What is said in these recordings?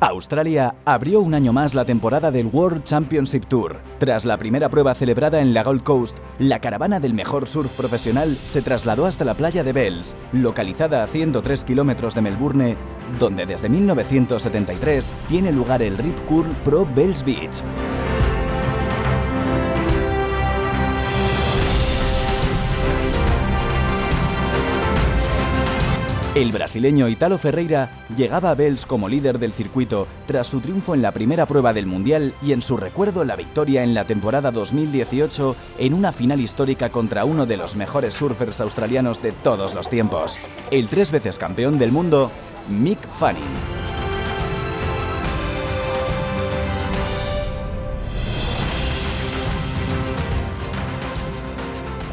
Australia abrió un año más la temporada del World Championship Tour. Tras la primera prueba celebrada en la Gold Coast, la caravana del mejor surf profesional se trasladó hasta la playa de Bells, localizada a 103 kilómetros de Melbourne, donde desde 1973 tiene lugar el Rip Curl Pro Bells Beach. El brasileño Italo Ferreira llegaba a Bells como líder del circuito tras su triunfo en la primera prueba del Mundial y en su recuerdo la victoria en la temporada 2018 en una final histórica contra uno de los mejores surfers australianos de todos los tiempos, el 3 veces campeón del mundo, Mick Fanning.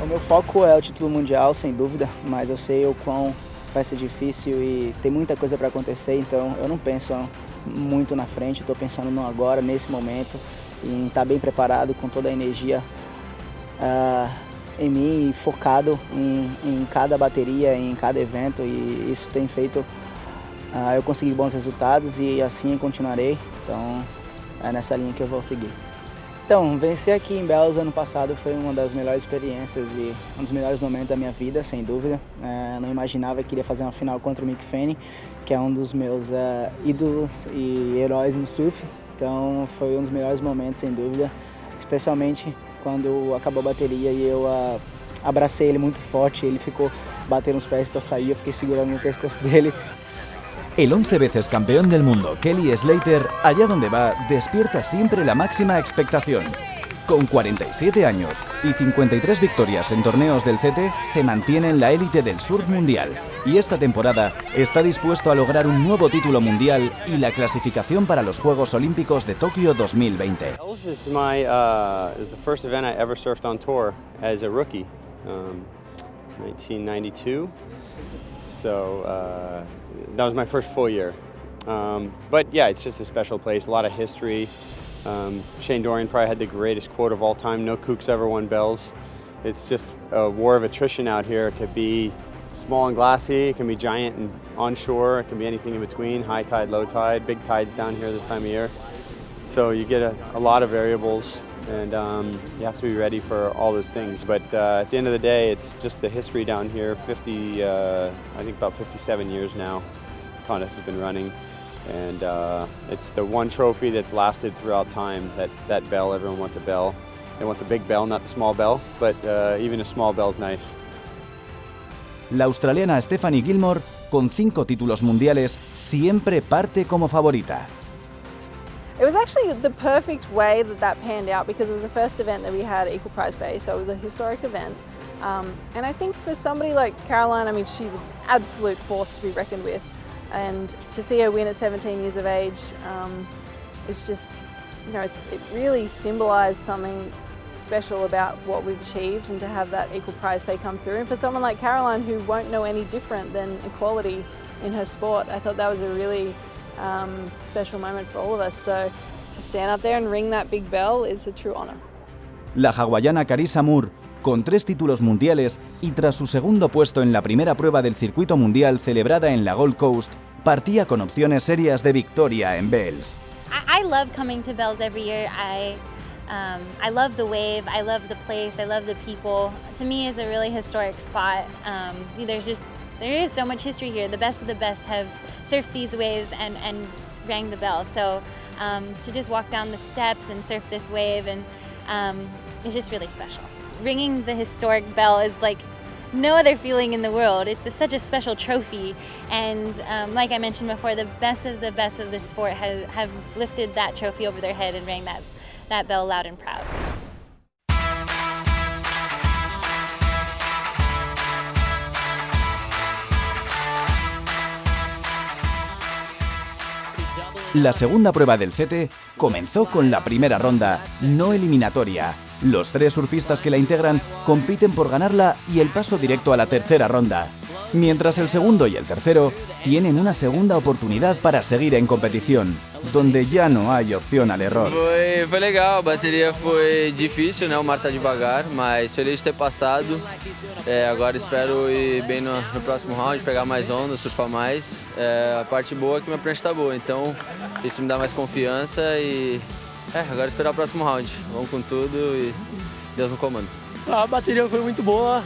O meu foco é o título mundial, sem dúvida, mas eu sei o quão vai ser difícil e tem muita coisa para acontecer, então eu não penso muito na frente, estou pensando no agora, nesse momento, em estar bem preparado, com toda a energia em mim e focado em cada bateria, em cada evento, e isso tem feito eu conseguir bons resultados e assim continuarei, então é nessa linha que eu vou seguir. Então, vencer aqui em Bells ano passado foi uma das melhores experiências e um dos melhores momentos da minha vida, sem dúvida. Não imaginava que iria fazer uma final contra o Mick Fanning, que é um dos meus ídolos e heróis no surf. Então, foi um dos melhores momentos, sem dúvida, especialmente quando acabou a bateria e eu abracei ele muito forte, ele ficou batendo os pés para sair, eu fiquei segurando no pescoço dele. El 11 veces campeón del mundo, Kelly Slater, allá donde va, despierta siempre la máxima expectación. Con 47 años y 53 victorias en torneos del CT, se mantiene en la élite del surf mundial. Y esta temporada está dispuesto a lograr un nuevo título mundial y la clasificación para los Juegos Olímpicos de Tokio 2020. This is the first event I ever surfed on tour as a rookie, 1992. So that was my first full year. But yeah, it's just a special place, a lot of history. Shane Dorian probably had the greatest quote of all time, no kooks ever won Bells. It's just a war of attrition out here. It could be small and glassy, it can be giant and onshore, it can be anything in between, high tide, low tide, big tides down here this time of year. So you get a lot of variables, and you have to be ready for all those things. But at the end of the day, it's just the history down here. I think about 57 years now, the contest has been running, and it's the one trophy that's lasted throughout time. That bell, everyone wants a bell. They want the big bell, not the small bell, but even a small bell is nice. La australiana Stephanie Gilmore, con 5 títulos mundiales, siempre parte como favorita. It was actually the perfect way that panned out because it was the first event that we had equal prize pay, so it was a historic event. And I think for somebody like Caroline, I mean, she's an absolute force to be reckoned with. And to see her win at 17 years of age, it's just, you know, it really symbolised something special about what we've achieved, and to have that equal prize pay come through. And for someone like Caroline, who won't know any different than equality in her sport, I thought that was a really special moment for all of us. So to stand up there and ring that big bell is a true honor. La hawaiana Carissa Moore, con 3 títulos mundiales y tras su segundo puesto en la primera prueba del circuito mundial celebrada en la Gold Coast, partía con opciones serias de victoria en Bells. I love coming to Bells every year. I love the wave, I love the place, I love the people. To me, it's a really historic spot. There is so much history here. The best of the best have surfed these waves and rang the bell. So to just walk down the steps and surf this wave, and it's just really special. Ringing the historic bell is like no other feeling in the world. It's such a special trophy, and like I mentioned before, the best of the sport have lifted that trophy over their head and rang that bell loud and proud. La segunda prueba del CT comenzó con la primera ronda, no eliminatoria. Los 3 surfistas que la integran compiten por ganarla y el paso directo a la tercera ronda. mientras el segundo y el tercero tienen una segunda oportunidad para seguir en competición, donde ya no hay opción al error. Foi legal, a bateria foi difícil, né? O mar tá devagar, mas feliz de ter passado. Agora espero ir bem no próximo round, pegar mais onda, surfar mais. A parte boa é que minha prancha tá boa, então isso me dá mais confiança e agora esperar o próximo round. Vamos com tudo e Deus no comando. A bateria foi muito boa,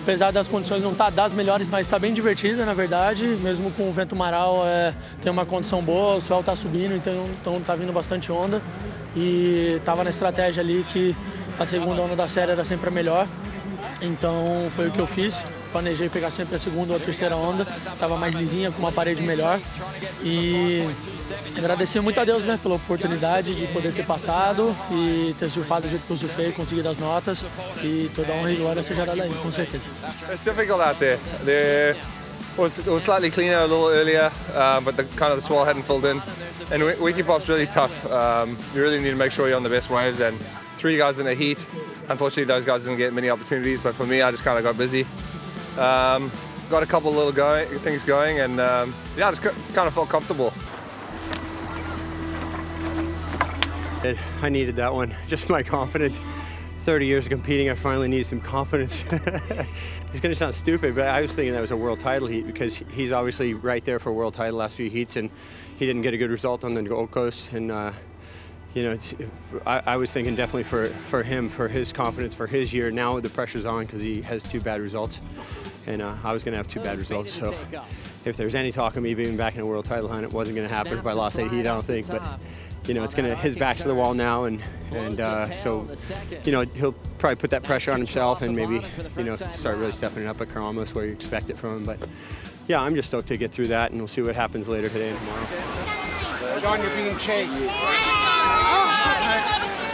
apesar das condições não estar das melhores, mas está bem divertida, na verdade. Mesmo com o vento maral, tem uma condição boa, o sol está subindo, então está vindo bastante onda. E estava na estratégia ali que a segunda onda da série era sempre a melhor. Então foi o que eu fiz, planejei pegar sempre a segunda ou a terceira onda, estava mais lisinha, com uma parede melhor. E agradecer muito a Deus, né, pela oportunidade de poder ter passado e ter surfado do jeito que eu surfei, conseguido as notas, e toda a honra e glória seja dada a ele, com certeza. It's difficult out there. It was slightly cleaner a little earlier, but the swell hadn't filled in. And wiki pop's really tough. You really need to make sure you're on the best waves, and 3 guys in a heat. Unfortunately, those guys didn't get many opportunities, but for me, I just kind of got busy. Got a couple little things going, and I just kind of felt comfortable. I needed that one, just my confidence. 30 years of competing, I finally needed some confidence. It's going to sound stupid, but I was thinking that was a world title heat because he's obviously right there for a world title last few heats, and he didn't get a good result on the Gold Coast. And I was thinking definitely for him, for his confidence, for his year. Now the pressure's on because he has 2 bad results, and I was going to have 2 bad results. So if there's any talk of me being back in a world title hunt, it wasn't going to happen if I lost 8 heat, I don't think. But it's his back's to the wall now, and so he'll probably put that pressure on himself and maybe start really stepping it up at Karamas where you expect it from him. But yeah, I'm just stoked to get through that, and we'll see what happens later today and tomorrow. Hold on, you're being chased.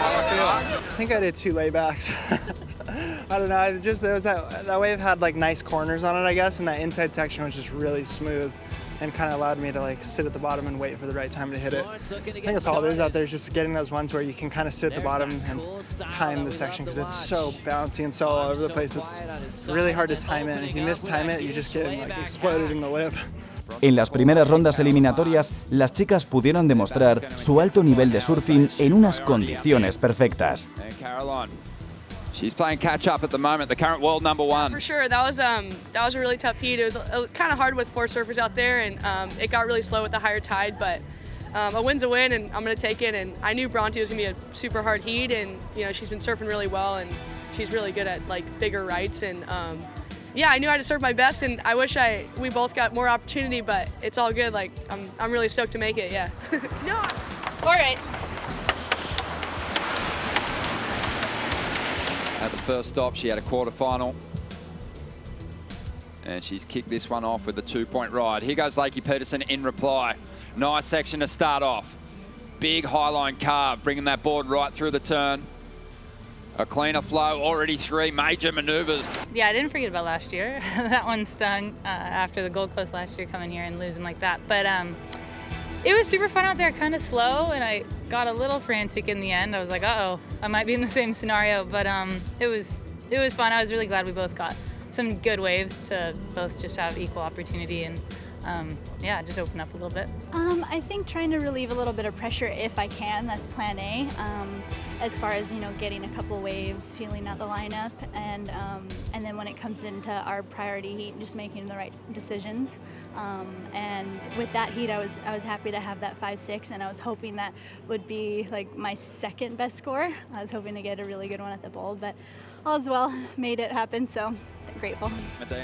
I think I did 2 laybacks. I don't know. There was that wave had like nice corners on it, I guess, and that inside section was just really smooth, and kind of allowed me to like sit at the bottom and wait for the right time to hit it. I think that's all it is out there, is just getting those ones where you can kind of sit at the bottom and time the section, because it's so bouncy and so all over the place. It's really hard to time it. If you mistime it, you just get like exploded in the lip. En las primeras rondas eliminatorias, las chicas pudieron demostrar su alto nivel de surfing en unas condiciones perfectas. She's playing catch up at the moment, the current world #1. For sure, that was a really tough heat. It was kind of hard with 4 surfers out there, and it got really slow with the higher tide. But a win's a win, and I'm going to take it. And I knew Bronte was going to be a super hard heat, and she's been surfing really well, and she's really good at like bigger rights. And I knew I had to serve my best, and I wish we both got more opportunity, but it's all good. Like I'm really stoked to make it. Yeah. No. All right. At the first stop, she had a quarterfinal, and she's kicked this one off with a 2-point ride. Here goes Lakey Peterson in reply. Nice section to start off. Big highline carve, bringing that board right through the turn. A cleaner flow, already 3 major maneuvers. Yeah, I didn't forget about last year. That one stung after the Gold Coast last year, coming here and losing like that. But it was super fun out there, kind of slow, and I got a little frantic in the end. I was like, uh-oh, I might be in the same scenario, but it was fun. I was really glad we both got some good waves to both just have equal opportunity and just open up a little bit. I think trying to relieve a little bit of pressure if I can, that's plan A. As far as, getting a couple waves, feeling out the lineup, and then when it comes into our priority heat, just making the right decisions. And with that heat, I was happy to have that 5.6, and I was hoping that would be like my second best score. I was hoping to get a really good one at the bowl, but all's well, made it happen, so grateful.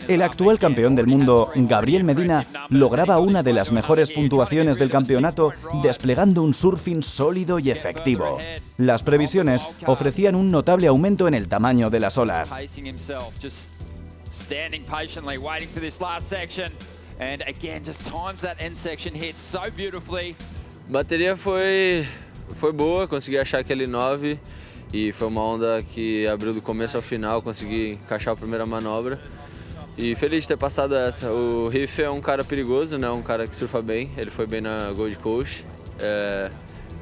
El actual campeón del mundo, Gabriel Medina, lograba una de las mejores puntuaciones del campeonato desplegando un surfing sólido y efectivo. Las previsiones ofrecían un notable aumento en el tamaño de las olas. Bateria foi boa, consegui achar aquele 9. E foi uma onda que abriu do começo ao final, consegui encaixar a primeira manobra. E feliz de ter passado essa. O Riff é um cara perigoso, né? Um cara que surfa bem, ele foi bem na Gold Coast.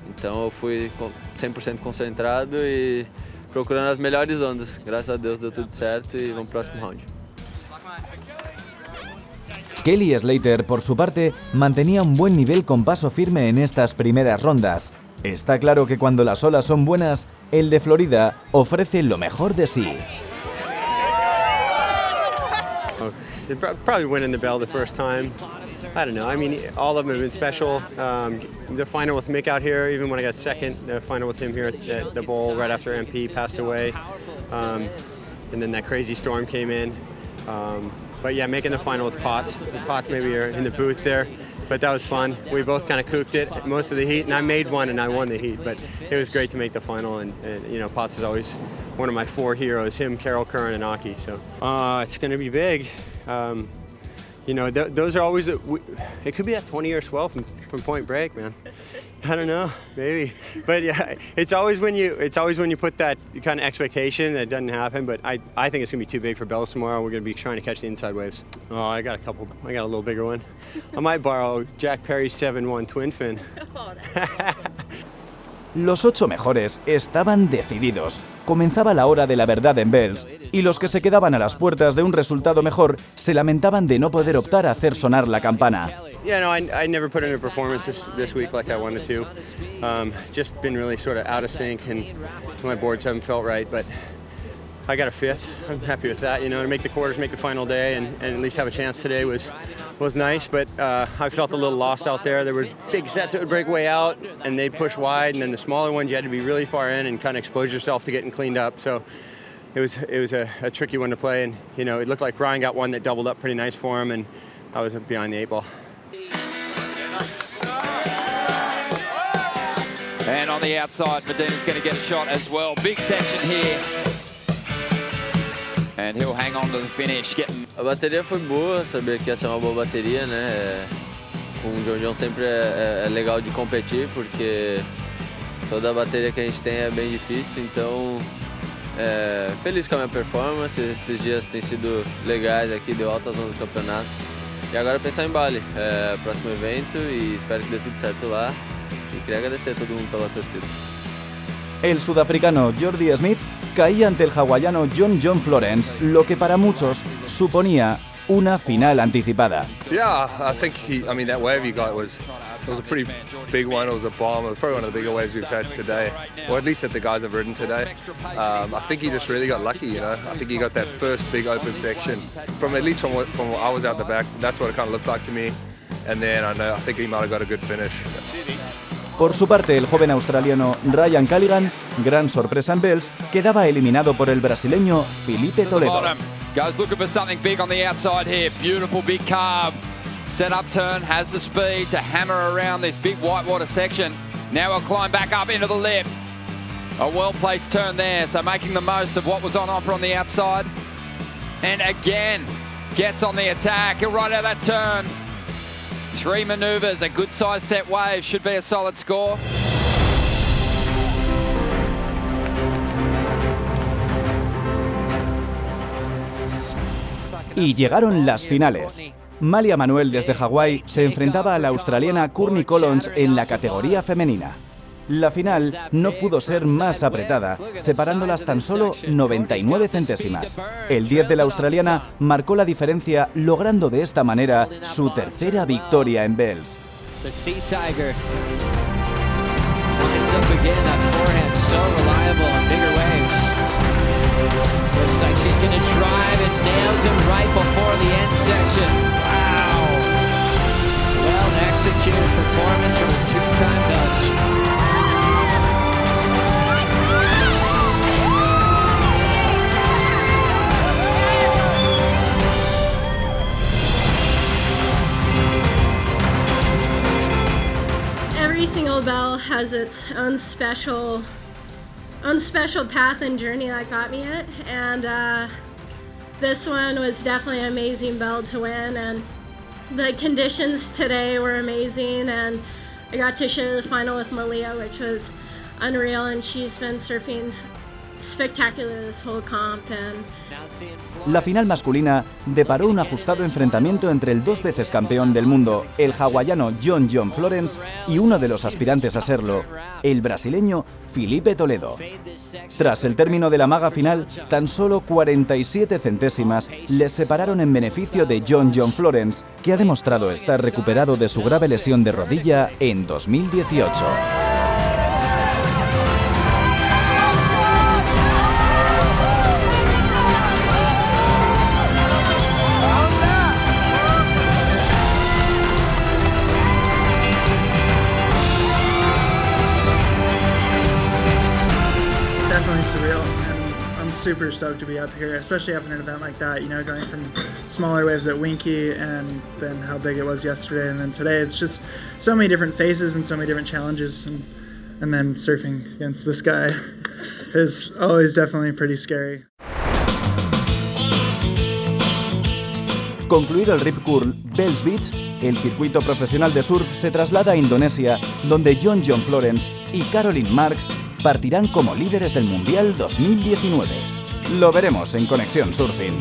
Então eu fui 100% concentrado e procurando as melhores ondas. Graças a Deus deu tudo certo e vamos pro próximo round. Kelly Slater, por su parte, mantenía un buen nivel con paso firme en estas primeras rondas. Está claro que cuando las olas son buenas, el de Florida ofrece lo mejor de sí. Probably winning the bell the first time. I don't know. I mean, all of them have been special. The final with Mick out here, even when I got second, the final with him here at the bowl right after MP passed away. And then that crazy storm came in. But yeah, making the final with Potts. Potts maybe are in the booth there, but that was fun. We both kind of cooked it most of the heat, and I made one and I won the heat. But it was great to make the final, and you know, Potts is always one of my four heroes, him, Carol, Curran, and Aki. So it's going to be big. You know, those are always, it could be that 20-year swell from Point Break, man. I don't know, maybe. But yeah, it's always when you put that kind of expectation that doesn't happen, but I think it's going to be too big for Bells tomorrow. We're going to be trying to catch the inside waves. Oh, I got a little bigger one. I might borrow Jack Perry's 7-1 twin fin. Los 8 mejores estaban decididos. Comenzaba la hora de la verdad en Bells, y los que se quedaban a las puertas de un resultado mejor se lamentaban de no poder optar a hacer sonar la campana. Yeah, no, I never put in a performance this week like I wanted to. Just been really sort of out of sync, and my boards haven't felt right, but I got a 5th. I'm happy with that. You know, to make the quarters, make the final day, and at least have a chance today was nice. But I felt a little lost out there. There were big sets that would break way out, and they'd push wide, and then the smaller ones you had to be really far in and kind of expose yourself to getting cleaned up. So it was a tricky one to play, and you know, it looked like Ryan got one that doubled up pretty nice for him, and I was behind the 8 ball. And on the outside, Medina's going to get a shot as well. Big section here. And he'll hang on to the finish. A bateria foi boa, sabia que ia ser uma boa bateria, né? Com o John sempre é legal de competir, porque toda a bateria que a gente tem é bem difícil, então feliz com a minha performance. Esses dias têm sido legais aqui, deu altas zonas do campeonato. E agora pensar em Bali, próximo evento, e espero que dê tudo certo lá. Y quería agradecer a todo el mundo por la torcida. El sudafricano Jordi Smith caía ante el hawaiano John Florence, lo que para muchos suponía una final anticipada. Yeah, I think that wave he got was a pretty big one. It was a bomb. It was probably one of the bigger waves we've had today, or at least that the guys have ridden today. I think he just really got lucky, you know. I think he got that first big open section from what I was out the back. That's what it kind of looked like to me. And then I think he might have got a good finish. Por su parte, el joven australiano Ryan Callaghan, gran sorpresa en Bells, quedaba eliminado por el brasileño Felipe Toledo. Goes looking for something big on the outside here. Beautiful big carve. Set up turn, has the speed to hammer around this big whitewater section. Now he'll climb back up into the lip. A well-placed turn there, so making the most of what was on offer on the outside. And again, gets on the attack. He'll ride out that turn. 3 manoeuvres, a good size set wave, should be a solid score. Y llegaron las finales. Malia Manuel desde Hawái se enfrentaba a la australiana Courtney Collins en la categoría femenina. La final no pudo ser más apretada, separándolas tan solo 99 centésimas. El 10 de la australiana marcó la diferencia, logrando de esta manera su tercera victoria en Bells. The Sea Tiger lines up again, that forehand so reliable on bigger waves. Looks like she's going to drive and nails him right before the end section. Wow! Well executed performance from a two-time Belgian. Every single bell has its own special path and journey that got me it, and this one was definitely an amazing bell to win, and the conditions today were amazing, and I got to share the final with Malia, which was unreal, and she's been surfing spectacular this whole comp. And La final masculina deparó un ajustado enfrentamiento entre el 2 veces campeón del mundo, el hawaiano John Florence, y uno de los aspirantes a serlo, el brasileño Filipe Toledo. Tras el término de la maga final, tan solo 47 centésimas les separaron en beneficio de John Florence, que ha demostrado estar recuperado de su grave lesión de rodilla en 2018. Definitely surreal, and I'm super stoked to be up here, especially up in an event like that, you know, going from smaller waves at Winky and then how big it was yesterday and then today. It's just so many different faces and so many different challenges, and then surfing against this guy is always definitely pretty scary. Concluido el Rip Curl Bells Beach, el circuito profesional de surf se traslada a Indonesia, donde John Florence y Caroline Marks partirán como líderes del Mundial 2019. Lo veremos en Conexión Surfing.